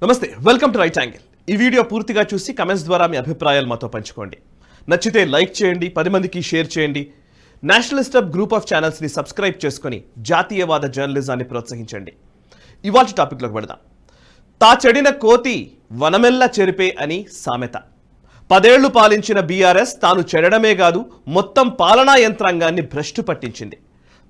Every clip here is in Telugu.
నమస్తే, వెల్కమ్ టు రైట్ యాంగిల్. ఈ వీడియో పూర్తిగా చూసి కమెంట్స్ ద్వారా మీ అభిప్రాయాలు మాతో పంచుకోండి. నచ్చితే లైక్ చేయండి, 10 మందికి షేర్ చేయండి. నేషనలిస్ట్ హబ్ గ్రూప్ ఆఫ్ ఛానల్స్ని సబ్స్క్రైబ్ చేసుకొని జాతీయవాద జర్నలిజాన్ని ప్రోత్సహించండి. ఇవాల్టి టాపిక్లోకి వెళదాం. తా చెడిన కోతి వనమెల్ల చెరిపే అని సామెత. 10 ఏళ్లు పాలించిన బీఆర్ఎస్ తాను చెడడమే కాదు, మొత్తం పాలనా యంత్రాంగాన్ని భ్రష్టు పట్టించింది.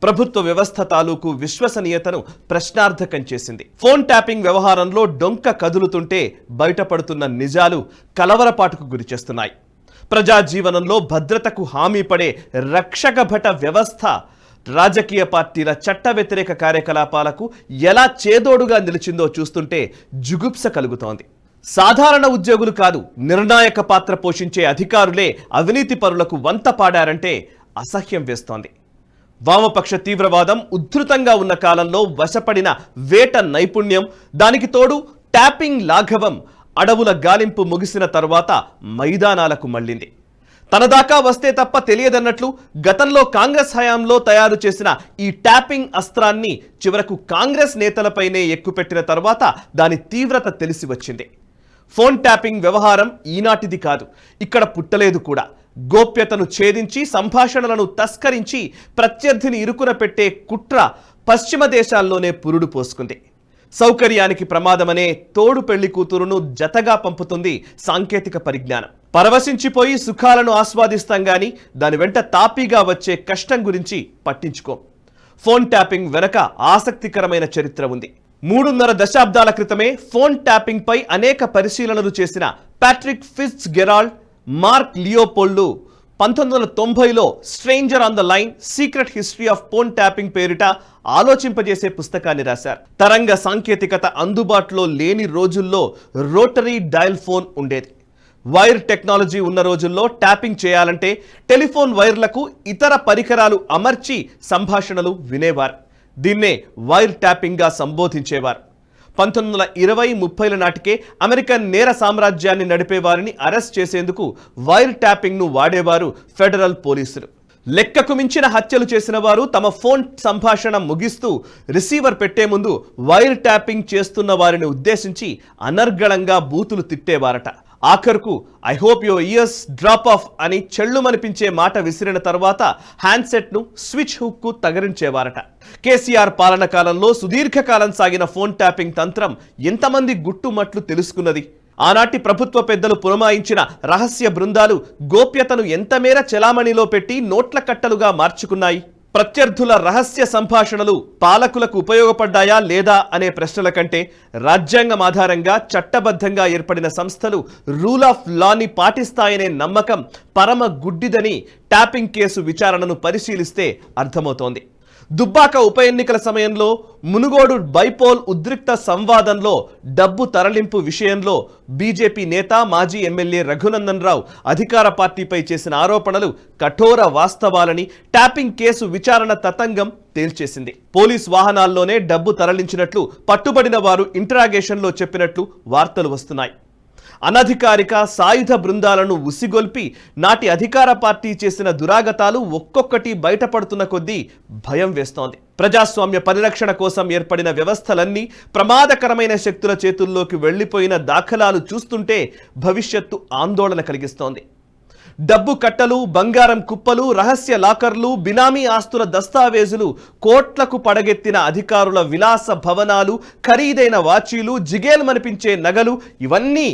ప్రభుత్వ వ్యవస్థ తాలూకు విశ్వసనీయతను ప్రశ్నార్థకం చేసింది. ఫోన్ ట్యాపింగ్ వ్యవహారంలో డొంక కదులుతుంటే బయటపడుతున్న నిజాలు కలవరపాటుకు గురిచేస్తున్నాయి. ప్రజా జీవనంలో భద్రతకు హామీ పడే రక్షక భట వ్యవస్థ రాజకీయ పార్టీల చట్ట వ్యతిరేక కార్యకలాపాలకు ఎలా చేదోడుగా నిలిచిందో చూస్తుంటే జుగుప్స కలుగుతోంది. సాధారణ ఉద్యోగులు కాదు, నిర్ణాయక పాత్ర పోషించే అధికారులే అవినీతి పరులకు వంత పాడారంటే అసహ్యం వేస్తోంది. వామపక్ష తీవ్రవాదం ఉద్ధృతంగా ఉన్న కాలంలో వశపడిన వేట నైపుణ్యం, దానికి తోడు ట్యాపింగ్ లాఘవం అడవుల గాలింపు ముగిసిన తరువాత మైదానాలకు మళ్లింది. తనదాకా వస్తే తప్ప తెలియదన్నట్లు గతంలో కాంగ్రెస్ హయాంలో తయారు చేసిన ఈ ట్యాపింగ్ అస్త్రాన్ని చివరకు కాంగ్రెస్ నేతలపైనే ఎక్కుపెట్టిన తర్వాత దాని తీవ్రత తెలిసి వచ్చింది. ఫోన్ ట్యాపింగ్ వ్యవహారం ఈనాటిది కాదు, ఇక్కడ పుట్టలేదు కూడా. గోప్యతను ఛేదించి సంభాషణలను తస్కరించి ప్రత్యర్థిని ఇరుకున పెట్టే కుట్ర పశ్చిమ దేశాల్లోనే పురుడు పోసుకుంది. సౌకర్యానికి ప్రమాదమనే తోడు పెళ్లి కూతురును జతగా పంపుతుంది సాంకేతిక పరిజ్ఞానం. పరవశించిపోయి సుఖాలను ఆస్వాదిస్తాం గాని దాని వెంట తాపీగా వచ్చే కష్టం గురించి పట్టించుకోం. ఫోన్ ట్యాపింగ్ వెనక ఆసక్తికరమైన చరిత్ర ఉంది. 3.5 దశాబ్దాల క్రితమే ఫోన్ ట్యాపింగ్ పై అనేక పరిశీలనలు చేసిన Patrick Fitzgerald, Mark Leopold 1990లో stranger on the line secret history of phone tapping పేరిట ఆలోచింపజేసే పుస్తకాన్ని రాశారు. తరంగ సాంకేతికత అందుబాటులో లేని రోజుల్లో రోటరీ డయల్ ఫోన్ ఉండేది. వైర్ టెక్నాలజీ ఉన్న రోజుల్లో ట్యాపింగ్ చేయాలంటే టెలిఫోన్ వైర్లకు ఇతర పరికరాలు అమర్చి సంభాషణలు వినేవారు. దీన్నే వైర్ ట్యాపింగ్గా సంబోధించేవారు. 1920-30ల నాటికే అమెరికన్ నేర సామ్రాజ్యాన్ని నడిపే వారిని అరెస్ట్ చేసేందుకు వైర్ ట్యాపింగ్ను వాడేవారు ఫెడరల్ పోలీసులు. లెక్కకు మించిన హత్యలు చేసిన వారు తమ ఫోన్ సంభాషణ ముగిస్తూ రిసీవర్ పెట్టే ముందు వైర్ ట్యాపింగ్ చేస్తున్న వారిని ఉద్దేశించి అనర్గళంగా బూతులు తిట్టేవారట. ఆఖరుకు I hope your ears drop off అని చెళ్ళుమనిపించే మాట విసిరిన తర్వాత హ్యాండ్సెట్ను స్విచ్ హుక్కు తగరించేవారట. కేసీఆర్ పాలన కాలంలో సుదీర్ఘకాలం సాగిన ఫోన్ ట్యాపింగ్ తంత్రం ఎంతమంది గుట్టుమట్లు తెలుసుకున్నది? ఆనాటి ప్రభుత్వ పెద్దలు పురమాయించిన రహస్య బృందాలు గోప్యతను ఎంతమేర చెలామణిలో పెట్టి నోట్ల కట్టలుగా మార్చుకున్నాయి? ప్రత్యర్థుల రహస్య సంభాషణలు పాలకులకు ఉపయోగపడ్డాయా లేదా అనే ప్రశ్నల కంటే రాజ్యాంగం ఆధారంగా చట్టబద్ధంగా ఏర్పడిన సంస్థలు రూల్ ఆఫ్ లాని పాటిస్తాయనే నమ్మకం పరమ గుడ్డిదని ట్యాపింగ్ కేసు విచారణను పరిశీలిస్తే అర్థమవుతోంది. దుబ్బాక ఉప ఎన్నికల సమయంలో మునుగోడు బైపోల్ ఉద్రిక్త సంవాదంలో డబ్బు తరలింపు విషయంలో బీజేపీ నేత మాజీ ఎమ్మెల్యే రఘునందన్ రావు అధికార పార్టీపై చేసిన ఆరోపణలు కఠోర వాస్తవాలని ట్యాపింగ్ కేసు విచారణ తతంగం తేల్చేసింది. పోలీస్ వాహనాల్లోనే డబ్బు తరలించినట్లు పట్టుబడిన వారు ఇంటరాగేషన్లో చెప్పినట్లు వార్తలు వస్తున్నాయి. అనధికారిక సాయుధ బృందాలను ఉసిగొల్పి నాటి అధికార పార్టీ చేసిన దురాగతాలు ఒక్కొక్కటి బయటపడుతున్న కొద్దీ భయం వేస్తోంది. ప్రజాస్వామ్య పరిరక్షణ కోసం ఏర్పడిన వ్యవస్థలన్నీ ప్రమాదకరమైన శక్తుల చేతుల్లోకి వెళ్లిపోయిన దాఖలాలు చూస్తుంటే భవిష్యత్తు ఆందోళన కలిగిస్తోంది. డబ్బు కట్టలు, బంగారం కుప్పలు, రహస్య లాకర్లు, బినామీ ఆస్తుల దస్తావేజులు, కోట్లకు పడగెత్తిన అధికారుల విలాస భవనాలు, ఖరీదైన వాచీలు, జిగేల్మనిపించే నగలు, ఇవన్నీ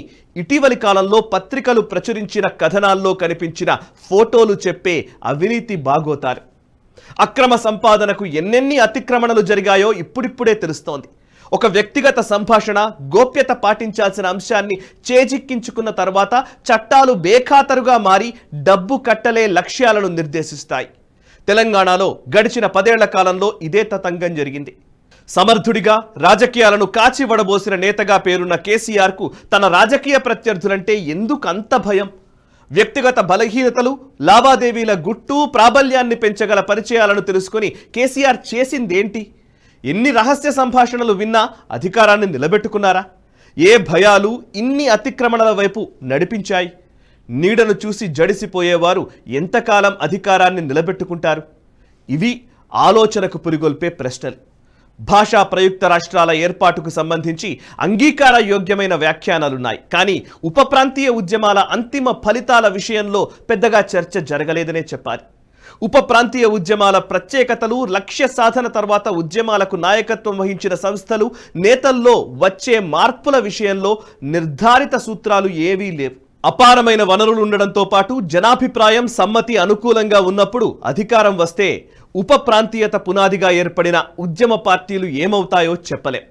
ఇటీవలి కాలంలో పత్రికలు ప్రచురించిన కథనాల్లో కనిపించిన ఫోటోలు చెప్పే అవినీతి బాగోతారు. అక్రమ సంపాదనకు ఎన్నెన్ని అతిక్రమణలు జరిగాయో ఇప్పుడిప్పుడే తెలుస్తోంది. ఒక వ్యక్తిగత సంభాషణ గోప్యత పాటించాల్సిన అంశాన్ని చేజిక్కించుకున్న తర్వాత చట్టాలు బేఖాతరుగా మారి డబ్బు కట్టలే లక్ష్యాలను నిర్దేశిస్తాయి. తెలంగాణలో గడిచిన 10 ఏళ్ల కాలంలో ఇదే తతంగం జరిగింది. సమర్థుడిగా రాజకీయాలను కాచివడబోసిన నేతగా పేరున్న కేసీఆర్కు తన రాజకీయ ప్రత్యర్థులంటే ఎందుకు అంత భయం? వ్యక్తిగత బలహీనతలు, లావాదేవీల గుట్టు, ప్రాబల్యాన్ని పెంచగల పరిచయాలను తెలుసుకుని కేసీఆర్ చేసిందేంటి? ఎన్ని రహస్య సంభాషణలు విన్నా అధికారాన్ని నిలబెట్టుకున్నారా? ఏ భయాలు ఇన్ని అతిక్రమణల వైపు నడిపించాయి? నీడను చూసి జడిసిపోయేవారు ఎంతకాలం అధికారాన్ని నిలబెట్టుకుంటారు? ఇవి ఆలోచనకు పురిగొల్పే ప్రశ్నలు. భాషా ప్రయుక్త రాష్ట్రాల ఏర్పాటుకు సంబంధించి అంగీకార యోగ్యమైన వ్యాఖ్యానాలున్నాయి. కానీ ఉప ప్రాంతీయ ఉద్యమాల అంతిమ ఫలితాల విషయంలో పెద్దగా చర్చ జరగలేదనే చెప్పాలి. ఉప ప్రాంతీయ ఉద్యమాల ప్రత్యేకతలు, లక్ష్య సాధన తర్వాత ఉద్యమాలకు నాయకత్వం వహించిన సంస్థలు, నేతల్లో వచ్చే మార్పుల విషయంలో నిర్ధారిత సూత్రాలు ఏవీ లేవు. అపారమైన వనరులు ఉండడంతో పాటు జనాభిప్రాయం, సమ్మతి అనుకూలంగా ఉన్నప్పుడు అధికారం వస్తే ఉప ప్రాంతీయత పునాదిగా ఏర్పడిన ఉద్యమ పార్టీలు ఏమవుతాయో చెప్పలేం.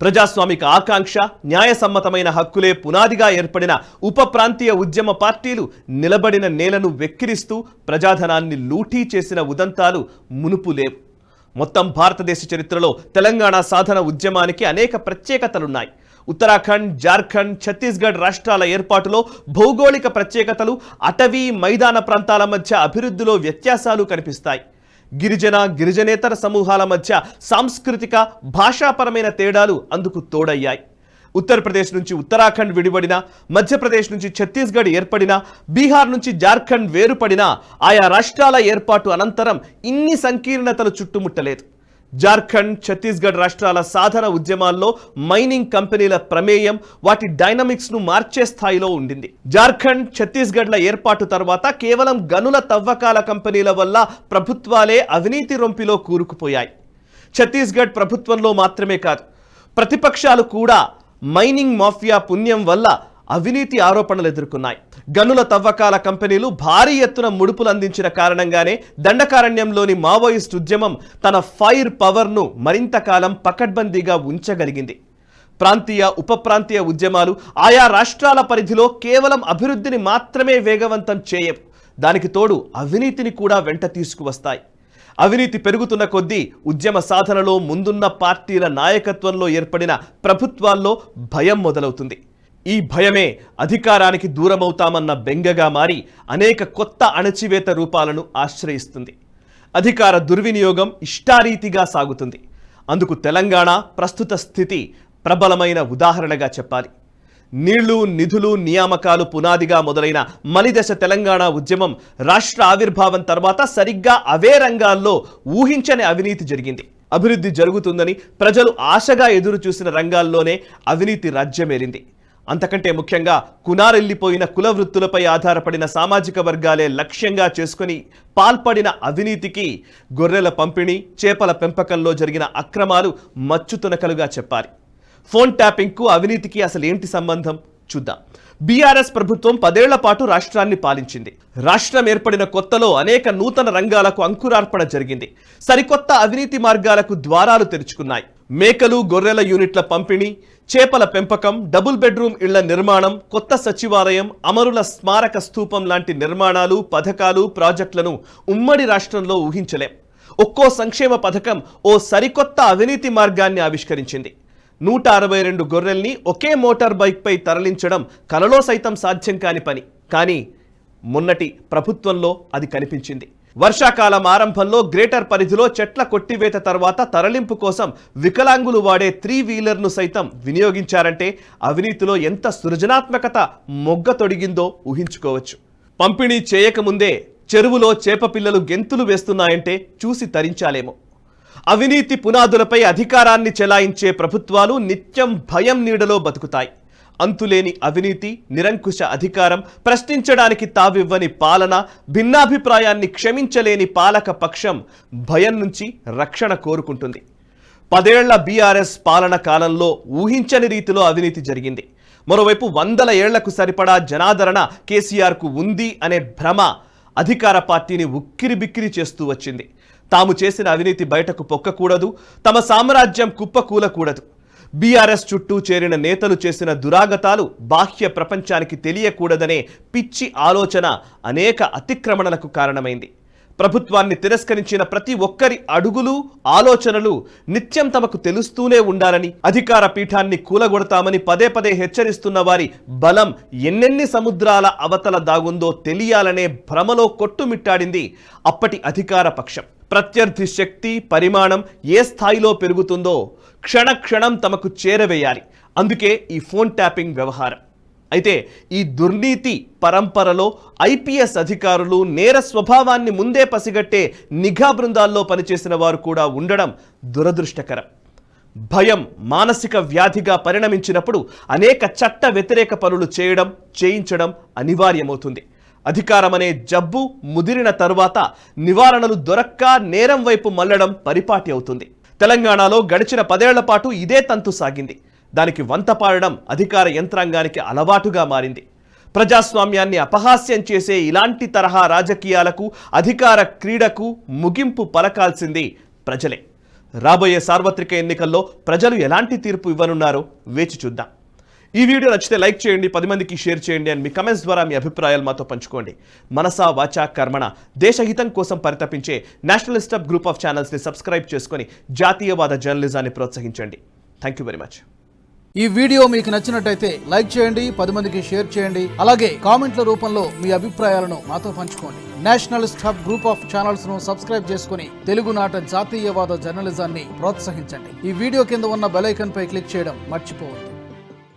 ప్రజాస్వామిక ఆకాంక్ష, న్యాయసమ్మతమైన హక్కులే పునాదిగా ఏర్పడిన ఉప ప్రాంతీయ ఉద్యమ పార్టీలు నిలబడిన నేలను వెక్కిరిస్తూ ప్రజాధనాన్ని లూటీ చేసిన ఉదంతాలు మునుపు లేవు. మొత్తం భారతదేశ చరిత్రలో తెలంగాణ సాధన ఉద్యమానికి అనేక ప్రత్యేకతలున్నాయి. ఉత్తరాఖండ్, జార్ఖండ్, ఛత్తీస్గఢ్ రాష్ట్రాల ఏర్పాటులో భౌగోళిక ప్రత్యేకతలు, అటవీ, మైదాన ప్రాంతాల మధ్య అభివృద్ధిలో వ్యత్యాసాలు కనిపిస్తాయి. గిరిజనేతర సమూహాల మధ్య సాంస్కృతిక, భాషాపరమైన తేడాలు అందుకు తోడయ్యాయి. ఉత్తరప్రదేశ్ నుంచి ఉత్తరాఖండ్ విడిపడినా, మధ్యప్రదేశ్ నుంచి ఛత్తీస్గఢ్ ఏర్పడినా, బీహార్ నుంచి జార్ఖండ్ వేరుపడినా ఆయా రాష్ట్రాల ఏర్పాటు అనంతరం ఇన్ని సంకీర్ణతలు చుట్టుముట్టలేదు. జార్ఖండ్, ఛత్తీస్గఢ్ రాష్ట్రాల సాధన ఉద్యమాల్లో మైనింగ్ కంపెనీల ప్రమేయం వాటి డైనమిక్స్ను మార్చే స్థాయిలో ఉండింది. జార్ఖండ్, ఛత్తీస్గఢ్ల ఏర్పాటు తర్వాత కేవలం గనుల తవ్వకాల కంపెనీల వల్ల ప్రభుత్వాలే అవినీతి రొంపిలో కూరుకుపోయాయి. ఛత్తీస్గఢ్ ప్రభుత్వంలో మాత్రమే కాదు, ప్రతిపక్షాలు కూడా మైనింగ్ మాఫియా పుణ్యం వల్ల అవినీతి ఆరోపణలు ఎదుర్కొన్నాయి. గనుల తవ్వకాల కంపెనీలు భారీ ఎత్తున ముడుపులు అందించిన కారణంగానే దండకారణ్యంలోని మావోయిస్ట్ ఉద్యమం తన ఫైర్ పవర్ను మరింత కాలం పకడ్బందీగా ఉంచగలిగింది. ప్రాంతీయ, ఉప ప్రాంతీయ ఉద్యమాలు ఆయా రాష్ట్రాల పరిధిలో కేవలం అభివృద్ధిని మాత్రమే వేగవంతం చేయవు, దానికి తోడు అవినీతిని కూడా వెంట తీసుకువస్తాయి. అవినీతి పెరుగుతున్న కొద్దీ ఉద్యమ సాధనలో ముందున్న పార్టీల నాయకత్వంలో ఏర్పడిన ప్రభుత్వాల్లో భయం మొదలవుతుంది. ఈ భయమే అధికారానికి దూరమవుతామన్న బెంగగా మారి అనేక కొత్త అణచివేత రూపాలను ఆశ్రయిస్తుంది. అధికార దుర్వినియోగం ఇష్టారీతిగా సాగుతుంది. అందుకు తెలంగాణ ప్రస్తుత స్థితి ప్రబలమైన ఉదాహరణగా చెప్పాలి. నీళ్లు, నిధులు, నియామకాలు పునాదిగా మొదలైన మలిదశ తెలంగాణ ఉద్యమం రాష్ట్ర ఆవిర్భావం తర్వాత సరిగ్గా అవే రంగాల్లో ఊహించని అవినీతి జరిగింది. అభివృద్ధి జరుగుతుందని ప్రజలు ఆశగా ఎదురు చూసిన రంగాల్లోనే అవినీతి రాజ్యమేలింది. అంతకంటే ముఖ్యంగా కునారెల్లిపోయిన కుల వృత్తులపై ఆధారపడిన సామాజిక వర్గాలే లక్ష్యంగా చేసుకుని పాల్పడిన అవినీతికి గొర్రెల పంపిణీ, చేపల పెంపకంలో జరిగిన అక్రమాలు మచ్చుతునకలుగా చెప్పాలి. ఫోన్ ట్యాపింగ్కు అవినీతికి అసలు ఏంటి సంబంధం చూద్దాం. బీఆర్ఎస్ ప్రభుత్వం 10 ఏళ్ల పాటు రాష్ట్రాన్ని పాలించింది. రాష్ట్రం ఏర్పడిన కొత్తలో అనేక నూతన రంగాలకు అంకురార్పణ జరిగింది. సరికొత్త అవినీతి మార్గాలకు ద్వారాలు తెరుచుకున్నాయి. మేకలు, గొర్రెల యూనిట్ల పంపిణీ, చేపల పెంపకం, డబుల్ బెడ్రూమ్ ఇళ్ల నిర్మాణం, కొత్త సచివాలయం, అమరుల స్మారక స్తూపం లాంటి నిర్మాణాలు, పథకాలు, ప్రాజెక్టులను ఉమ్మడి రాష్ట్రంలో ఊహించలేం. ఒక్కో సంక్షేమ పథకం ఓ సరికొత్త అవినీతి మార్గాన్ని ఆవిష్కరించింది. 162 గొర్రెల్ని ఒకే మోటార్ బైక్పై తరలించడం కలలో సైతం సాధ్యం కాని పని. కానీ మొన్నటి ప్రభుత్వంలో అది కనిపించింది. వర్షాకాలం ఆరంభంలో గ్రేటర్ పరిధిలో చెట్ల కొట్టివేత తర్వాత తరలింపు కోసం వికలాంగులు వాడే 3 వీలర్ను సైతం వినియోగించారంటే అవినీతిలో ఎంత సృజనాత్మకత మొగ్గ తొడిగిందో ఊహించుకోవచ్చు. పంపిణీ చేయకముందే చెరువులో చేప పిల్లలు గెంతులు వేస్తున్నాయంటే చూసి తరించాలేమో. అవినీతి పునాదులపై అధికారాన్ని చెలాయించే ప్రభుత్వాలు నిత్యం భయం నీడలో బతుకుతాయి. అంతులేని అవినీతి, నిరంకుశ అధికారం, ప్రశ్నించడానికి తావివ్వని పాలన, భిన్నాభిప్రాయాన్ని క్షమించలేని పాలక పక్షం భయం నుంచి రక్షణ కోరుకుంటుంది. 10 ఏళ్ల బీఆర్ఎస్ పాలన కాలంలో ఊహించని రీతిలో అవినీతి జరిగింది. మరోవైపు 100 ఏళ్లకు సరిపడా జనాదరణ కేసీఆర్కు ఉంది అనే భ్రమ అధికార పార్టీని ఉక్కిరిబిక్కిరి చేస్తూ వచ్చింది. తాము చేసిన అవినీతి బయటకు పొక్కకూడదు, తమ సామ్రాజ్యం కుప్పకూలకూడదు. బీఆర్ఎస్ చుట్టూ చేరిన నేతలు చేసిన దురాగతాలు బాహ్య ప్రపంచానికి తెలియకూడదనే పిచ్చి ఆలోచన అనేక అతిక్రమణలకు కారణమైంది. ప్రభుత్వాన్ని తిరస్కరించిన ప్రతి ఒక్కరి అడుగులు, ఆలోచనలు నిత్యం తమకు తెలుస్తూనే ఉండాలని, అధికార పీఠాన్ని కూలగొడతామని పదే పదే హెచ్చరిస్తున్న వారి బలం ఎన్నెన్ని సముద్రాల అవతల దాగుందో తెలియాలనే భ్రమలో కొట్టుమిట్టాడింది అప్పటి అధికార పక్షం. ప్రత్యర్థి శక్తి, పరిమాణం ఏ స్థాయిలో పెరుగుతుందో క్షణక్షణం తమకు చేరవేయాలి. అందుకే ఈ ఫోన్ ట్యాపింగ్ వ్యవహారం. అయితే ఈ దుర్నీతి పరంపరలో ఐపీఎస్ అధికారులు, నేర స్వభావాన్ని ముందే పసిగట్టే నిఘా బృందాల్లో పనిచేసిన వారు కూడా ఉండడం దురదృష్టకరం. భయం మానసిక వ్యాధిగా పరిణమించినప్పుడు అనేక చట్ట వ్యతిరేక పనులు చేయించడం అనివార్యమవుతుంది. అధికారం అనే జబ్బు ముదిరిన తరువాత నివారణలు దొరక్క నేరం వైపు మళ్లడం పరిపాటి అవుతుంది. తెలంగాణలో గడిచిన 10 ఏళ్ల పాటు ఇదే తంతు సాగింది. దానికి వంతపాడడం అధికార యంత్రాంగానికి అలవాటుగా మారింది. ప్రజాస్వామ్యాన్ని అపహాస్యం చేసే ఇలాంటి తరహా రాజకీయాలకు, అధికార క్రీడకు ముగింపు పలకాల్సింది ప్రజలే. రాబోయే సార్వత్రిక ఎన్నికల్లో ప్రజలు ఎలాంటి తీర్పు ఇవ్వనున్నారో వేచి చూద్దాం. ఈ వీడియో నచ్చితే లైక్ చేయండి, 10 మందికి షేర్ చేయండి అని మీ కమెంట్స్ ద్వారా మీ అభిప్రాయాలు మాతో పంచుకోండి. మనసా వాచా కర్మణ దేశహితం కోసం పరితపించే నేషనలిస్ట్ హబ్ గ్రూప్ ఆఫ్ ఛానల్స్ని సబ్స్క్రైబ్ చేసుకొని జాతీయవాద జర్నలిజాన్ని ప్రోత్సహించండి. Thank you very much. ఈ వీడియో మీకు నచ్చినట్టయితే లైక్ చేయండి, 10 మందికి షేర్ చేయండి. అలాగే కామెంట్ల రూపంలో మీ అభిప్రాయాలను మాతో పంచుకోండి. Nationalist hub group of channels ను సబ్స్క్రైబ్ చేసుకుని తెలుగునాట జాతీయవాద జర్నలిజాన్ని ప్రోత్సహించండి. ఈ వీడియో కింద ఉన్న బెల్ ఐకాన్ పై క్లిక్ చేయడం మర్చిపోవద్దు.